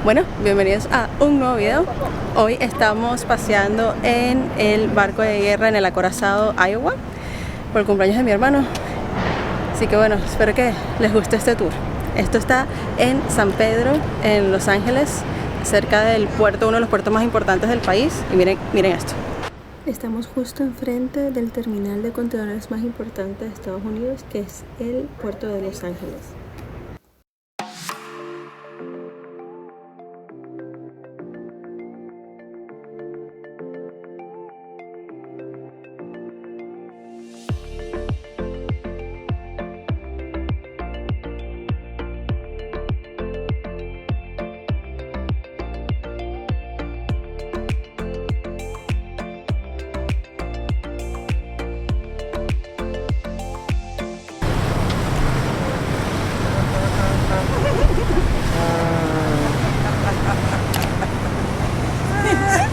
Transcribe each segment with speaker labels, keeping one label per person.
Speaker 1: Bueno, bienvenidos a un nuevo video. Hoy estamos paseando en el barco de guerra en el acorazado Iowa por el cumpleaños de mi hermano. Así que bueno, espero que les guste este tour. Esto está en San Pedro, en Los Ángeles, cerca del puerto, uno de los puertos más importantes del país. Y miren esto. Estamos justo enfrente del terminal de contenedores más importante de Estados Unidos, que es el puerto de Los Ángeles.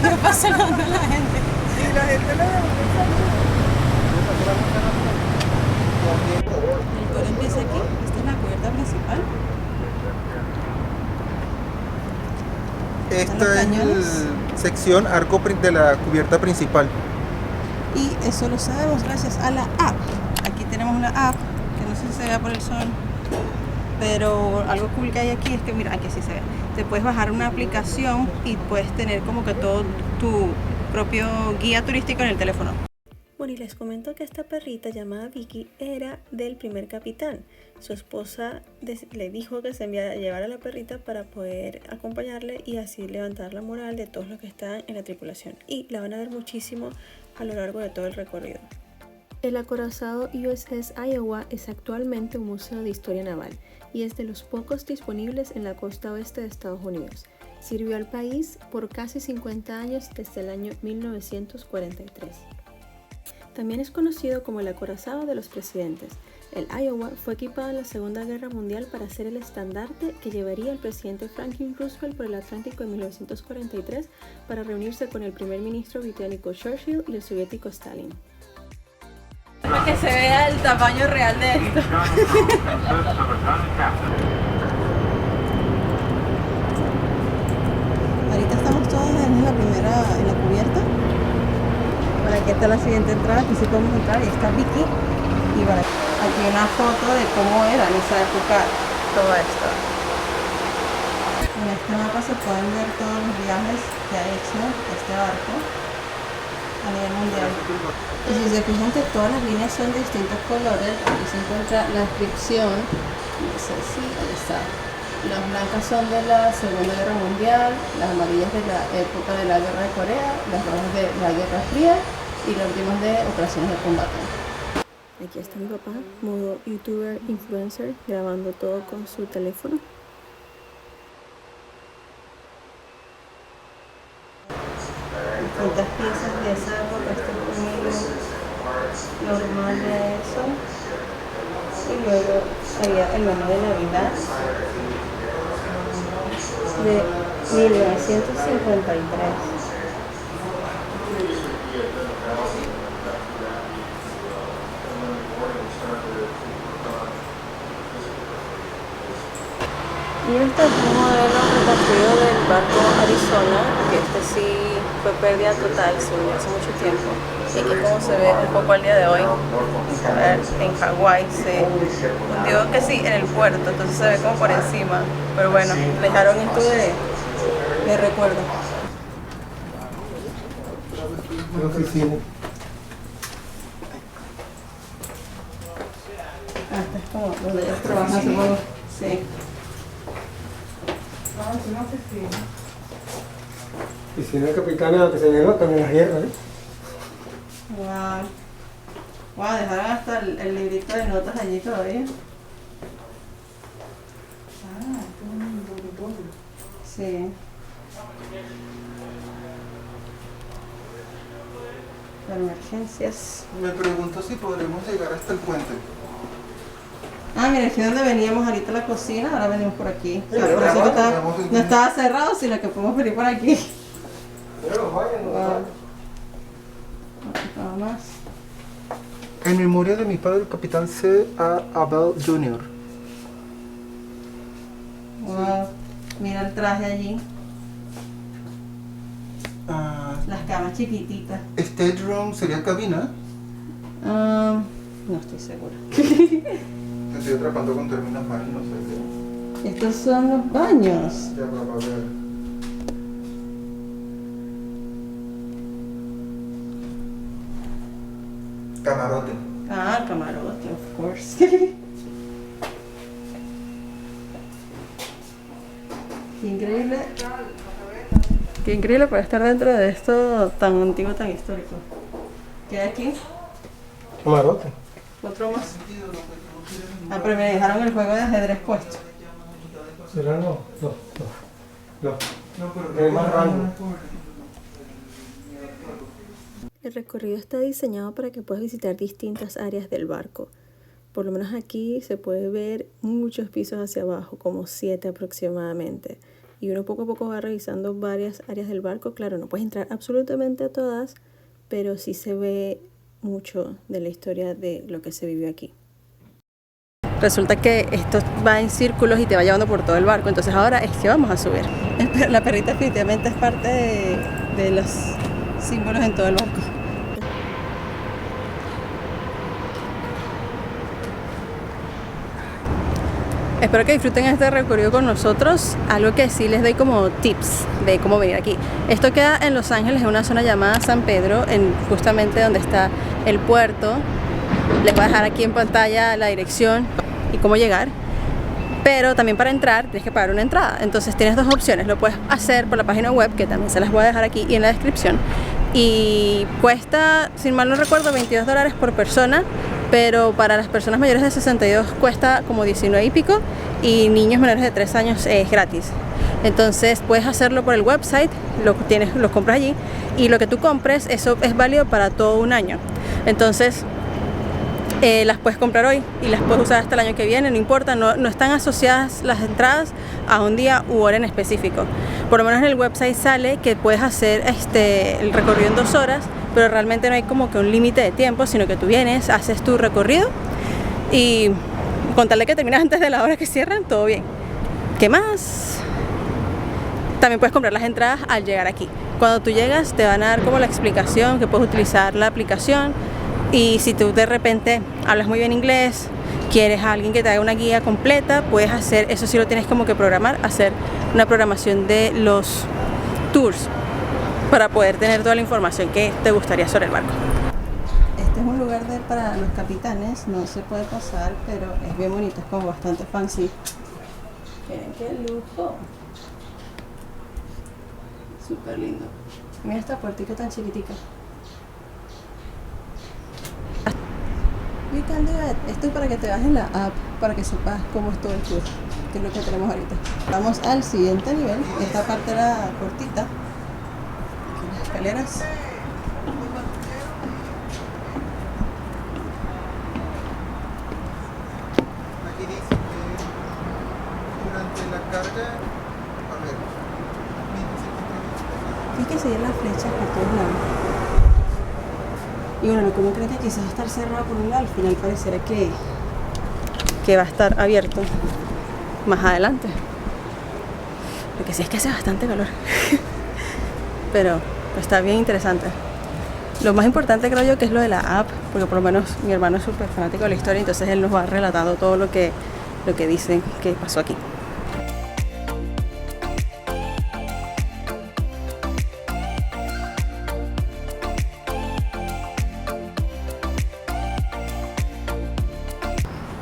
Speaker 1: ¿Qué pasa con la gente?
Speaker 2: Sí, la gente la
Speaker 1: El tour empieza aquí. Esta es la cubierta principal.
Speaker 2: Esta es la sección arco de la cubierta principal.
Speaker 1: Y eso lo sabemos gracias a la app. Aquí tenemos una app que no sé si se vea por el sol, pero algo cool que hay aquí es que, mira, aquí sí se ve. Te puedes bajar una aplicación y puedes tener como que todo tu propio guía turístico en el teléfono. Bueno, y les comento que esta perrita llamada Vicky era del primer capitán. Su esposa le dijo que se enviara a llevar a la perrita para poder acompañarle y así levantar la moral de todos los que están en la tripulación. Y la van a ver muchísimo a lo largo de todo el recorrido. El acorazado USS Iowa es actualmente un museo de historia naval y es de los pocos disponibles en la costa oeste de Estados Unidos. Sirvió al país por casi 50 años desde el año 1943. También es conocido como el acorazado de los presidentes. El Iowa fue equipado en la Segunda Guerra Mundial para ser el estandarte que llevaría el presidente Franklin Roosevelt por el Atlántico en 1943 para reunirse con el primer ministro británico Churchill y el soviético Stalin. Para que se vea el tamaño real de esto. Ahorita estamos todos en la cubierta. Bueno, aquí está la siguiente entrada, aquí sí podemos entrar y está Vicky. Y bueno, aquí una foto de cómo era en esa época todo esto. En este mapa se pueden ver todos los viajes que ha hecho este barco a nivel mundial. Y si se fijan que todas las líneas son de distintos colores, aquí se encuentra la inscripción, no sé si, ahí está. Las blancas son de la Segunda Guerra Mundial, las amarillas de la época de la Guerra de Corea, las rojas de la Guerra Fría y las últimas de operaciones de combate. Aquí está mi papá, modo youtuber influencer, grabando todo con su teléfono. Distintas piezas de esa época, este es normal de eso. Y luego había el menú de Navidad de 1953. Y este es un modelo reconstruido del barco Arizona, que este sí fue pérdida total, se hundió hace mucho tiempo. Y aquí como se ve un poco al día de hoy, a ver, en Hawái se hundió que sí en el puerto, entonces se ve como por encima. Pero bueno, dejaron esto de recuerdo.
Speaker 2: La oficina.
Speaker 1: Esta es como donde ellos trabajan, supongo. Sí.
Speaker 2: Es una oficina. Oficina capitana que se nota en la guerra, ¿eh?
Speaker 1: Wow. Wow, dejaron hasta el librito de notas allí todavía. Sí. Para emergencias.
Speaker 2: Me pregunto si podremos llegar hasta el puente.
Speaker 1: Ah, mira, aquí donde veníamos ahorita la cocina, ahora venimos por aquí. O sea,
Speaker 2: Sí,
Speaker 1: por eso
Speaker 2: pero
Speaker 1: no estaba cerrado, sino que podemos venir por aquí.
Speaker 2: Pero vayan,
Speaker 1: Wow. Nada más.
Speaker 2: En memoria de mi padre, el capitán C. A. Abel Jr.
Speaker 1: Wow. Mira el traje allí.
Speaker 2: Ah,
Speaker 1: Las camas chiquititas.
Speaker 2: stateroom sería cabina.
Speaker 1: No estoy segura.
Speaker 2: Me estoy atrapando con términos mal, no sé qué.
Speaker 1: Estos son los baños.
Speaker 2: Ya va a ver. Camarote.
Speaker 1: Ah, camarote, of course. Qué increíble. Qué increíble para estar dentro de esto tan antiguo, tan histórico. ¿Qué hay aquí?
Speaker 2: Camarote.
Speaker 1: Otro más. Ah, pero me dejaron el juego de ajedrez puesto.
Speaker 3: ¿Será no? No, no.
Speaker 2: No, pero
Speaker 3: Hay más rango.
Speaker 4: El recorrido está diseñado para que puedas visitar distintas áreas del barco. Por lo menos aquí se puede ver muchos pisos hacia abajo, como 7 aproximadamente. Y uno poco a poco va revisando varias áreas del barco. Claro, no puedes entrar absolutamente a todas, pero sí se ve mucho de la historia de lo que se vivió aquí. Resulta que esto va en círculos y te va llevando por todo el barco, entonces ahora es que vamos a subir. La perrita definitivamente es parte de los símbolos en todo el barco. Espero que disfruten este recorrido con nosotros. Algo que sí les doy como tips de cómo venir aquí. Esto queda en Los Ángeles, en una zona llamada San Pedro, justamente donde está el puerto. Les voy a dejar aquí en pantalla la dirección y cómo llegar. Pero también para entrar tienes que pagar una entrada. Entonces tienes dos opciones. Lo puedes hacer por la página web, que también se las voy a dejar aquí y en la descripción. Y cuesta, si mal no recuerdo, $22 por persona. Pero para las personas mayores de 62 cuesta como 19 y pico, y niños menores de 3 años es gratis. Entonces puedes hacerlo por el website, lo compras allí, y lo que tú compres, eso es válido para todo un año. Entonces las puedes comprar hoy y las puedes usar hasta el año que viene, no importa, no están asociadas las entradas a un día u hora en específico. Por lo menos en el website sale que puedes hacer el recorrido en 2 horas, pero realmente no hay como que un límite de tiempo, sino que tú vienes, haces tu recorrido y con tal de que terminas antes de la hora que cierran, todo bien. ¿Qué más? También puedes comprar las entradas al llegar aquí. Cuando tú llegas te van a dar como la explicación que puedes utilizar la aplicación, y si tú de repente hablas muy bien inglés, quieres a alguien que te haga una guía completa, puedes hacer, eso sí lo tienes como que programar, hacer una programación de los tours para poder tener toda la información que te gustaría sobre el barco. Este es un lugar para los capitanes, no se puede pasar, pero es bien bonito, es como bastante fancy. Miren qué lujo. Súper lindo. Mira esta puertica tan chiquitica. You can do it. Esto es para que te bajes la app, para que sepas cómo es todo el tour, que es lo que tenemos ahorita. Vamos al siguiente nivel. Esta parte era cortita. Aquí las escaleras.
Speaker 2: Aquí dice que durante la carga, a ver,
Speaker 1: Tienes que seguir las flechas por todos lados. Y bueno, como creo que quizás estar cerrado por un lado, al final parecerá que va a estar abierto más adelante. Lo que sí es que hace bastante calor. Pero está bien interesante. Lo más importante creo yo que es lo de la app, porque por lo menos mi hermano es súper fanático de la historia, entonces él nos va relatando todo lo que dicen que pasó aquí.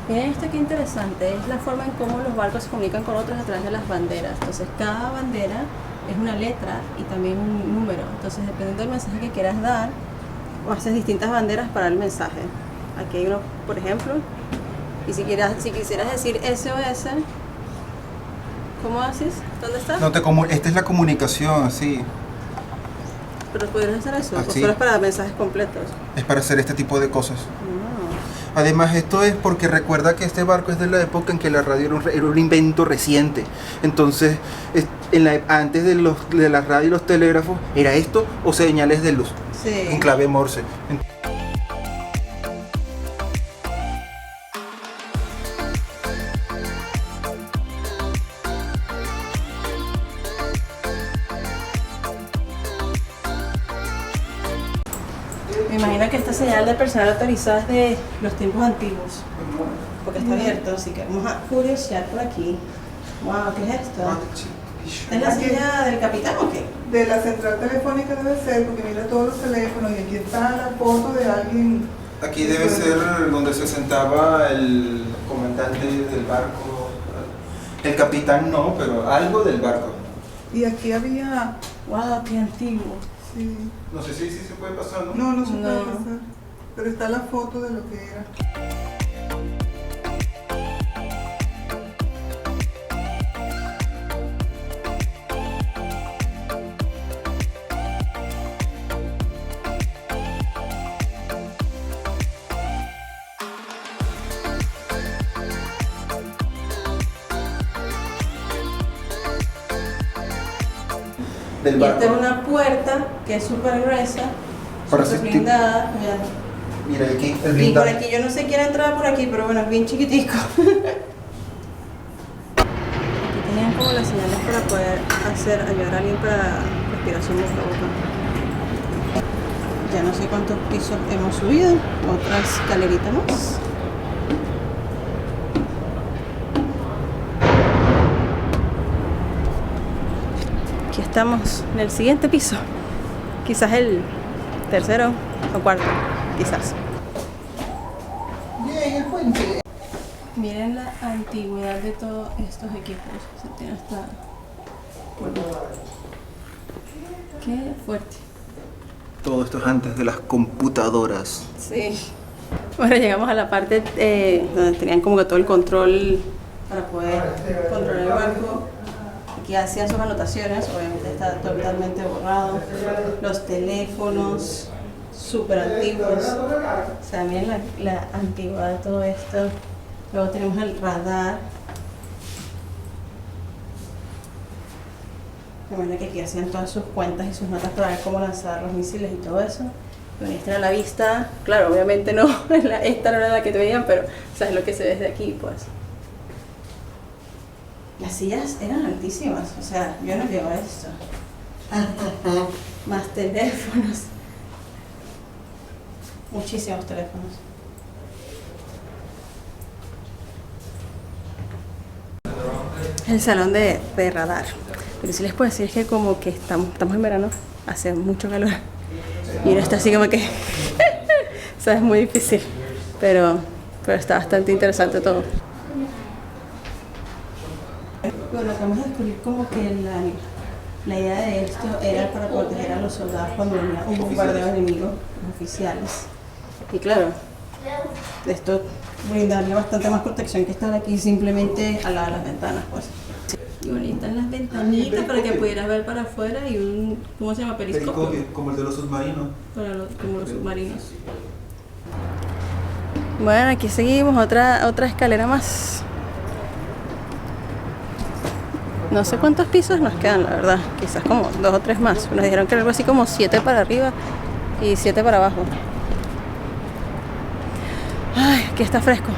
Speaker 1: Miren esto, qué interesante, es la forma en cómo los barcos se comunican con otros a través de las banderas. Entonces cada bandera es una letra y también un número. Entonces dependiendo del mensaje que quieras dar, o haces distintas banderas para el mensaje. Aquí hay uno, por ejemplo, y si quisieras decir SOS, ¿cómo haces? ¿Dónde está?
Speaker 2: esta es la comunicación, sí.
Speaker 1: Pero podrías hacer eso, o
Speaker 2: Así.
Speaker 1: solo es para mensajes completos.
Speaker 2: Es para hacer este tipo de cosas. Además, esto es porque recuerda que este barco es de la época en que la radio era un invento reciente. Entonces, antes de la radio y los telégrafos, era esto o señales de luz
Speaker 1: Sí.
Speaker 2: en clave Morse.
Speaker 1: Me imagino que esta señal de personal autorizado es de los tiempos antiguos, porque está abierto, así que vamos a curiosear por aquí. Wow, ¿qué es esto? ¿Es la señal del capitán o qué?
Speaker 5: De la central telefónica debe ser, porque mira todos los teléfonos y aquí está la foto de alguien.
Speaker 2: Aquí debe ser donde se sentaba el comandante del barco. El capitán no, pero algo del barco.
Speaker 5: Y aquí había.
Speaker 1: Wow, qué antiguo.
Speaker 5: Sí.
Speaker 2: No sé si se puede pasar, ¿no?
Speaker 5: No se puede
Speaker 1: No.
Speaker 5: pasar. Pero está la foto de lo que era.
Speaker 2: Del
Speaker 1: Y esta es
Speaker 2: barco.
Speaker 1: una puerta que es súper gruesa,
Speaker 2: Parece
Speaker 1: súper
Speaker 2: tipo-
Speaker 1: blindada. Mira.
Speaker 2: Mira aquí, el
Speaker 1: Y por
Speaker 2: blindaje.
Speaker 1: aquí yo no sé quién entrar por aquí, pero bueno, es bien chiquitico. Aquí tenían como las señales para poder ayudar a alguien para respiración boca a boca. Ya no sé cuántos pisos hemos subido, otra escalerita más. Aquí estamos en el siguiente piso, quizás el tercero o cuarto, quizás.
Speaker 5: Bien, el puente.
Speaker 1: Miren la antigüedad de todos estos equipos. Se tiene hasta. Bueno. Qué fuerte.
Speaker 2: Todo esto es antes de las computadoras.
Speaker 1: Sí. Bueno, llegamos a la parte donde tenían como que todo el control para poder controlar el barco. Aquí hacían sus anotaciones, obviamente está totalmente borrado. Los teléfonos súper antiguos. O sea, miren la antigüedad de todo esto. Luego tenemos el radar. Me imagino que aquí hacían todas sus cuentas y sus notas para ver cómo lanzar los misiles y todo eso. Bueno, esta era la vista, claro, obviamente no, esta no era la que te veían, pero sabes lo que se ve desde aquí, pues. Las sillas eran altísimas, o sea, yo no llevo esto. Más teléfonos. Muchísimos teléfonos. El salón de radar. Pero sí les puedo decir que como que estamos en verano, hace mucho calor. Y uno está así como que, o sea, es muy difícil. Pero está bastante interesante todo. Bueno, acabamos de descubrir como que la idea de esto era para proteger a los soldados cuando venía un bombardeo enemigo, los oficiales. Y claro, esto brindaría bastante más protección que estar aquí simplemente al lado de las ventanas, pues. Y bueno, ahí están las ventanitas para que pudieras ver para afuera y un, ¿cómo se llama? Periscopio.
Speaker 2: Como el de los submarinos.
Speaker 1: Como los submarinos. Bueno, aquí seguimos, otra escalera más. No sé cuántos pisos nos quedan, la verdad. Quizás como 2 o 3 más. Nos dijeron que era algo así como 7 para arriba y 7 para abajo. Ay, aquí está fresco.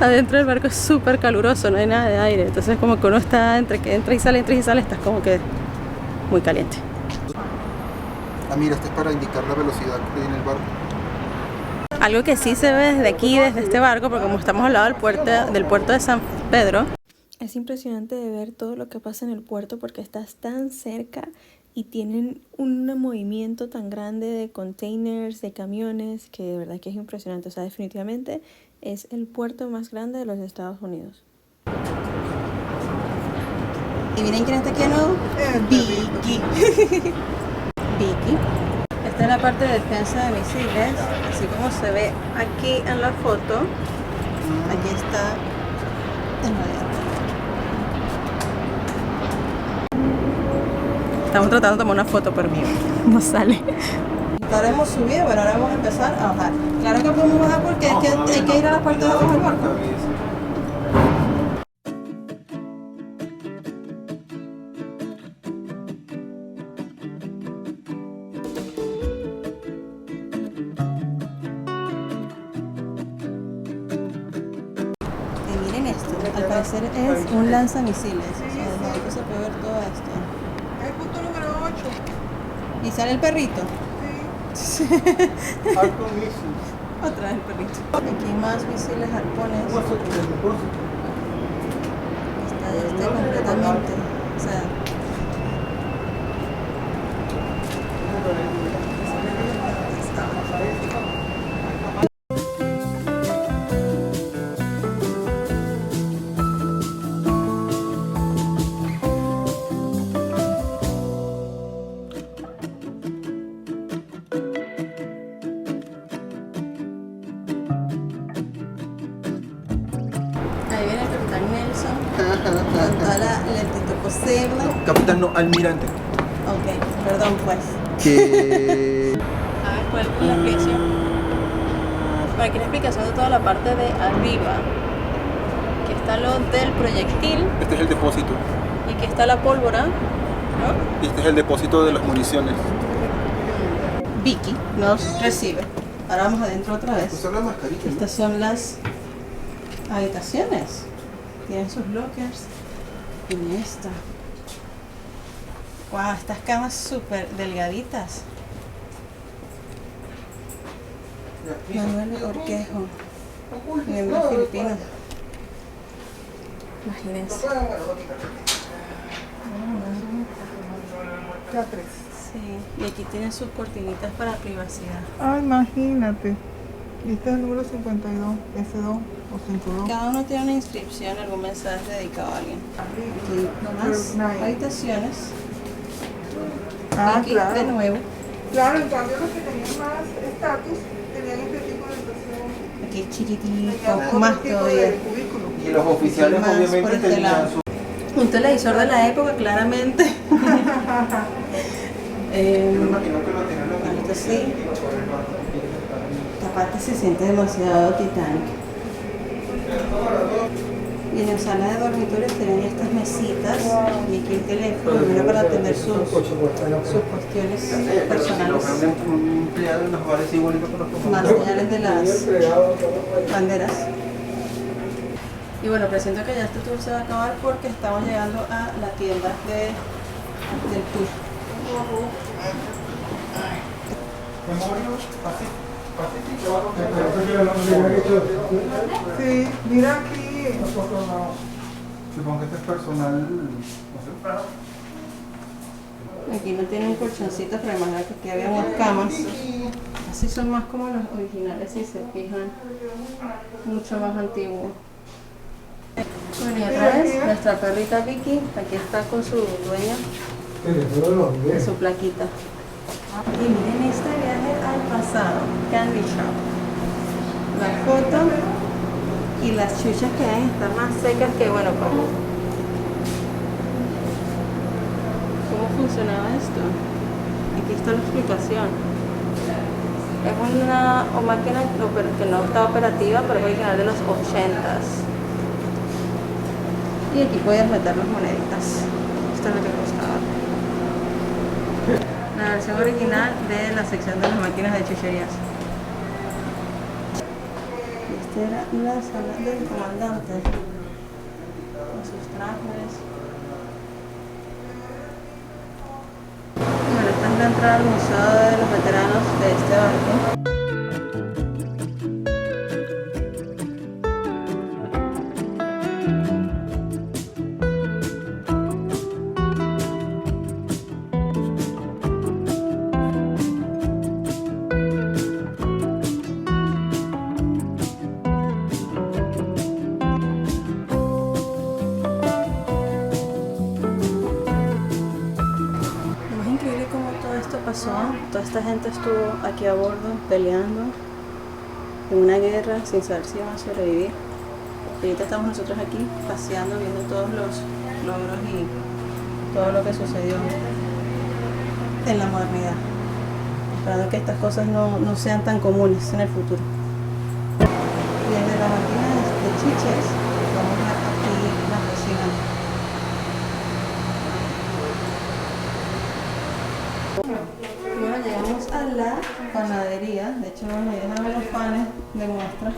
Speaker 1: Adentro del barco es súper caluroso, no hay nada de aire. Entonces como que uno está entre que entra y sale, estás como que muy caliente.
Speaker 2: Ah, mira, este es para indicar la velocidad que tiene el barco.
Speaker 1: Algo que sí se ve desde aquí, desde este barco, porque como estamos al lado del puerto de San Pedro,
Speaker 4: Es impresionante de ver todo lo que pasa en el puerto porque estás tan cerca y tienen un movimiento tan grande de containers, de camiones, que de verdad que es impresionante. O sea, definitivamente es el puerto más grande de los Estados Unidos.
Speaker 1: y miren quién está aquí de nuevo. Vicky. Vicky. Esta es la parte de defensa de misiles, así como se ve aquí en la foto. Aquí está el radiador. Estamos tratando de tomar una foto, pero no sale. Ahora hemos subido, pero ahora vamos a empezar a bajar. Claro que podemos bajar porque es que hay que ir a la parte de abajo del barco. Y miren esto, al parecer es un lanzamisiles. O sea, desde ahí que se puede ver todo esto.
Speaker 5: El punto número 8.
Speaker 1: Y sale el perrito.
Speaker 5: Sí.
Speaker 2: Arcon Missions.
Speaker 1: Otra vez el perrito. Aquí más misiles arpones. Está completamente. O sea, ahí viene el capitán Nelson con toda la lentitud posible.
Speaker 2: Capitán, no, almirante.
Speaker 1: Ok, perdón pues.
Speaker 2: Que...
Speaker 1: A ver, ¿cuál es la explicación? Por aquí la explicación de toda la parte de arriba. Que está lo del proyectil
Speaker 2: Este es el depósito.
Speaker 1: y que está la pólvora, ¿no?
Speaker 2: Y este es el depósito de las municiones.
Speaker 1: Vicky nos recibe. Ahora vamos adentro otra vez.
Speaker 2: Estas son las mascarillas, ¿no?
Speaker 1: Estas son las habitaciones. Tienen sus lockers. Tiene esta. Wow, estas camas súper delgaditas. Manuel Orquejo. Miembro filipino. Imagínense. Sí, y aquí tienen sus cortinitas para privacidad.
Speaker 5: Ah, imagínate. Y este es el número 52, S2 o 52.
Speaker 1: Cada uno tiene una inscripción, algún mensaje dedicado a alguien. Aquí más habitaciones.
Speaker 5: Ah,
Speaker 1: Aquí
Speaker 5: claro.
Speaker 1: de nuevo.
Speaker 5: Claro, en cambio los que tenían más estatus tenían este tipo de habitación.
Speaker 1: Aquí
Speaker 5: Tenían
Speaker 1: chiquitito,
Speaker 5: otro
Speaker 1: más
Speaker 5: tipo
Speaker 1: todavía.
Speaker 5: de cubículo.
Speaker 2: Y los oficiales
Speaker 1: Más por
Speaker 2: obviamente
Speaker 1: este
Speaker 2: tenían
Speaker 1: lado.
Speaker 2: su...
Speaker 1: Un televisor de la época, claramente.
Speaker 2: Yo me imagino que lo tenían los
Speaker 1: Esto sí. Esta parte se siente demasiado titánica. Y en la sala de dormitorios tienen estas mesitas y aquí el teléfono, primero para atender sus cuestiones personales,
Speaker 2: Un empleado en los bares igualito que los
Speaker 1: más señales de las banderas. Y bueno, presiento que ya este tour se va a acabar porque estamos llegando a la tienda del tour.
Speaker 5: Sí, mira aquí.
Speaker 2: Supongo que este es personal, no sé.
Speaker 1: Aquí no tienen colchoncitos, pero imagino que aquí había unas camas. Así son más como los originales, si se fijan. Mucho más antiguos. Bueno, y otra vez, nuestra perrita Vicky, aquí está con su dueña, con su plaquita. Y miren este viaje al pasado, Candy Shop. La foto y las chuchas que deben estar más secas que, bueno, ¿cómo funcionaba esto? Aquí está la explicación. Es una máquina que no está operativa, pero es original de los 80s. Y aquí puedes meter las moneditas. Esto es lo que costaba. La versión original de la sección de las máquinas de chucherías. Esta era la sala del comandante. Con sus trajes. Bueno, esta es la entrada al Museo de los Veteranos de este barco. Toda esta gente estuvo aquí a bordo peleando en una guerra sin saber si iban a sobrevivir. Y ahorita estamos nosotros aquí paseando, viendo todos los logros y todo lo que sucedió en la modernidad. Esperando que estas cosas no sean tan comunes en el futuro. Y desde la máquina de chiches vamos a ver aquí las resinas. Bueno, llegamos a la panadería. De hecho, bueno, ahí dejan los panes de muestra.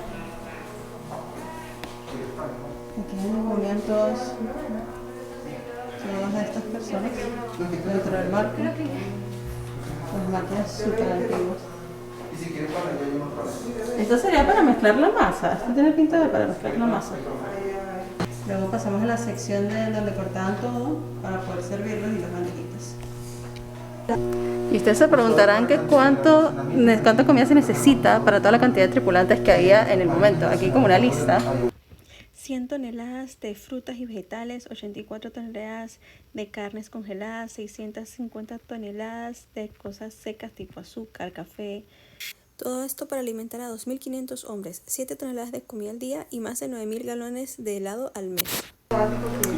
Speaker 1: Aquí es donde comían todas de estas personas dentro del barco. Las máquinas súper antiguas.
Speaker 2: Y si quieres para allá hay unos para allá.
Speaker 1: Esto sería para mezclar la masa. Esto tiene pinta de para mezclar la masa. Luego pasamos a la sección de donde cortaban todo para poder servirlos y las bandejitas.
Speaker 4: Y ustedes se preguntarán que cuánta comida se necesita para toda la cantidad de tripulantes que había en el momento. Aquí como una lista. 100 toneladas de frutas y vegetales, 84 toneladas de carnes congeladas, 650 toneladas de cosas secas tipo azúcar, café. Todo esto para alimentar a 2.500 hombres, 7 toneladas de comida al día y más de 9.000 galones de helado al mes.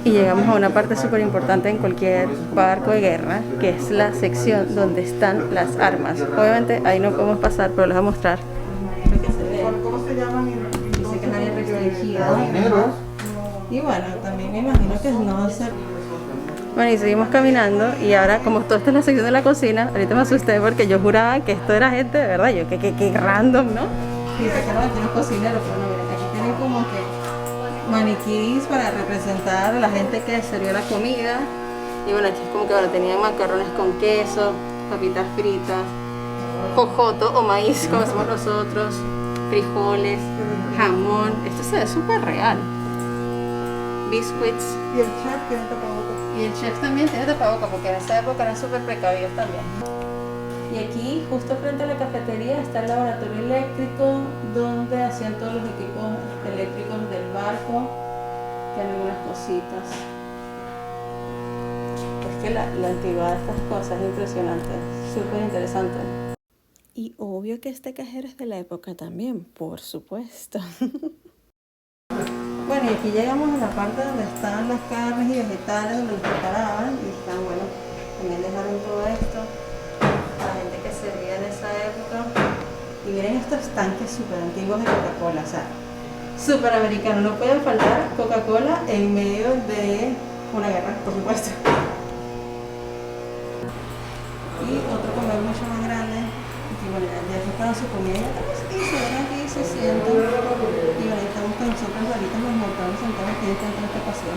Speaker 4: Y llegamos a una parte súper importante en cualquier barco de guerra, que es la sección donde están las armas. Obviamente ahí no podemos pasar, pero les voy a mostrar.
Speaker 5: ¿Cómo se llaman?
Speaker 1: Dice que es área restringida.
Speaker 2: Marineros.
Speaker 1: Y bueno, también me imagino que no va a ser.
Speaker 4: Bueno, y seguimos caminando y ahora como todo esto es la sección de la cocina, ahorita me asusté porque yo juraba que esto era gente de verdad, yo que random, ¿no?
Speaker 1: Dice que no, aquí no es cocinero, pero no, miren, aquí tienen como que maniquís para representar a la gente que sirvió la comida. Y bueno, aquí es como que ahora tenían macarrones con queso, papitas fritas, jojoto o maíz como hacemos nosotros, frijoles, jamón. Esto se ve súper real. Biscuits.
Speaker 5: Y el chef tiene tapabocas.
Speaker 1: Y el chef también tiene tapabocas porque en esa época eran súper precavidos también. Y aquí, justo frente a la cafetería, está el laboratorio eléctrico donde hacían todos los equipos eléctricos del barco. Tienen algunas cositas. Es que la antigüedad de estas cosas es impresionante, súper interesante.
Speaker 4: Y obvio que este cajero es de la época también, por supuesto.
Speaker 1: Bueno, y aquí llegamos a la parte donde están las carnes y vegetales, donde los preparaban, y están, bueno, también dejaron todo esto, la gente que servía en esa época. Y miren estos tanques súper antiguos de Coca-Cola, o sea, súper americano, no puede faltar Coca-Cola en medio de una guerra, por supuesto. Y otro comer mucho más grande, y bueno, ya buscaron su comida, ya estamos aquí, se ven aquí, se sientan. Y bueno, estamos con nosotros ahorita los montados sentados aquí dentro de este paseo.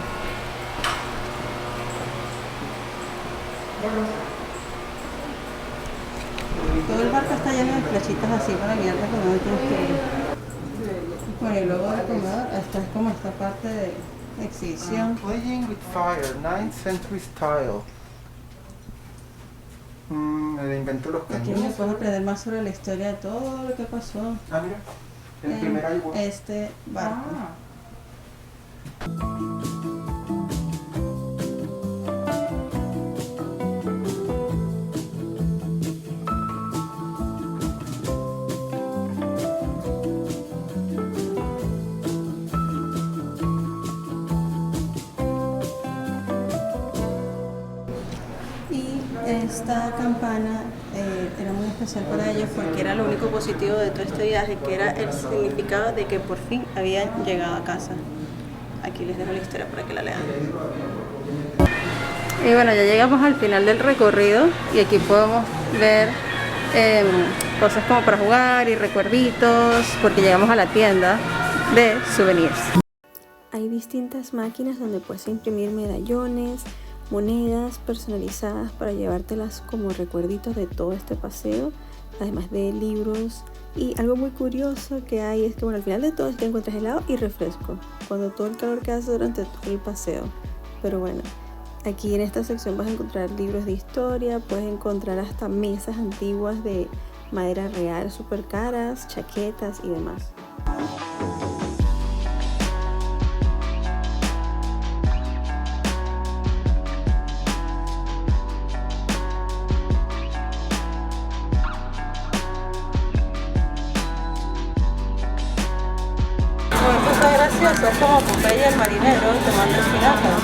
Speaker 1: Todo el barco está lleno de flechitas así para guiarte por donde tienes que ir. Bueno, y luego del comedor, esta es como esta parte de exhibición.
Speaker 2: Playing with fire, 9th century style. El invento de los
Speaker 1: Aquí me
Speaker 2: cañones.
Speaker 1: puedes aprender más sobre la historia de todo lo que pasó
Speaker 2: Ah, mira. El primer
Speaker 1: en
Speaker 2: iWorld.
Speaker 1: este barco. Y esta campana era muy especial para ellos porque era lo único positivo de todo este viaje, que era el significado de que por fin habían llegado a casa. Aquí les dejo la historia para que la lean.
Speaker 4: Y bueno, ya llegamos al final del recorrido y aquí podemos ver cosas como para jugar y recuerditos, porque llegamos a la tienda de souvenirs. Hay distintas máquinas donde puedes imprimir medallones, monedas personalizadas para llevártelas como recuerditos de todo este paseo, además de libros. Y algo muy curioso que hay es que bueno, al final de todo es que encuentras helado y refresco, cuando todo el calor que hace durante todo el paseo. Pero bueno, aquí en esta sección vas a encontrar libros de historia, puedes encontrar hasta mesas antiguas de madera real súper caras, chaquetas y demás.
Speaker 1: Una cosa graciosa es como Popeye el marinero tomando espinacas.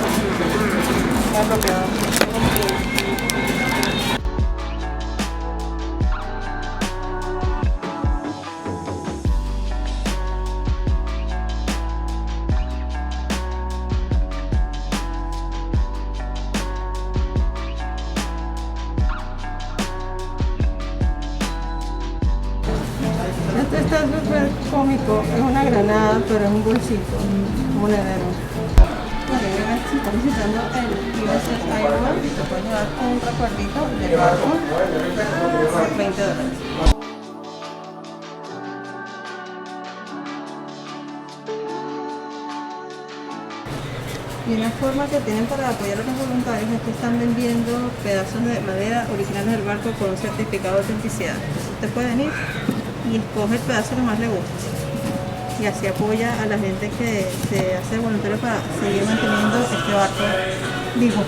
Speaker 1: Muy apropiado. Este está súper cómico, es una granada, pero es un bolsito, un monedero. Bueno, y Si estás visitando el USS Iowa, te puedes llevar un recuerdito del barco por $20. Y una forma que tienen para apoyar a los voluntarios es que están vendiendo pedazos de madera originales del barco con un certificado de autenticidad. Entonces usted puede venir y escoge el pedazo que más le guste. Y así apoya a la gente que se hace voluntario para seguir manteniendo este barco vivo.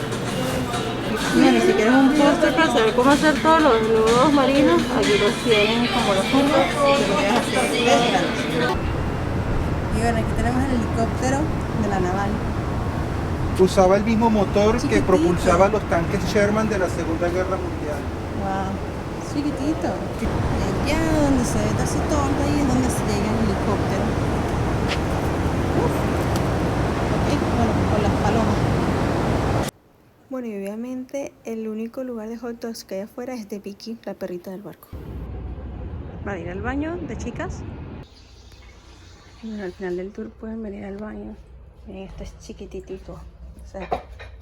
Speaker 1: Mira, si quieres un póster para saber cómo hacer todos los nudos marinos, aquí los tienen como los puntos que puedes hacer de grandes. Y bueno, aquí tenemos el helicóptero de la naval.
Speaker 2: Usaba el mismo motor que
Speaker 1: Chiquitito.
Speaker 2: propulsaba los tanques Sherman de la Segunda Guerra Mundial.
Speaker 1: Wow, chiquitito. Y allá donde se ve casi todo ahí es donde se llega el helicóptero. Uf. Ok, bueno, con las palomas.
Speaker 4: Bueno, y obviamente el único lugar de hot dogs que hay afuera es de Vicky, la perrita del barco.
Speaker 1: Para ir al baño de chicas.
Speaker 4: Y bueno, al final del tour pueden venir al baño.
Speaker 1: Miren, esto es chiquititito. O sea,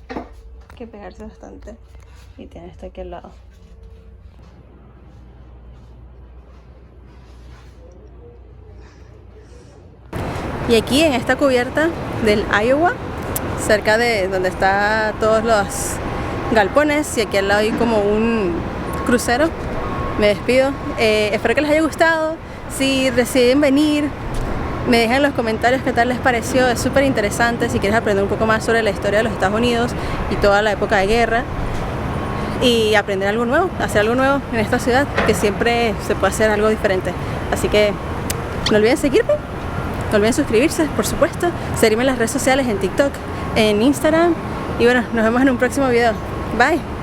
Speaker 1: hay que pegarse bastante. Y tiene esto aquí al lado.
Speaker 4: Y aquí en esta cubierta del Iowa, cerca de donde está todos los galpones, y aquí al lado hay como un crucero, me despido. Espero que les haya gustado. Si deciden venir, me dejan en los comentarios qué tal les pareció. Es súper interesante si quieres aprender un poco más sobre la historia de los Estados Unidos y toda la época de guerra, y aprender algo nuevo, hacer algo nuevo en esta ciudad, que siempre se puede hacer algo diferente. Así que no olviden seguirme, no olviden suscribirse, por supuesto, seguirme en las redes sociales, en TikTok, en Instagram, y bueno, nos vemos en un próximo video. Bye.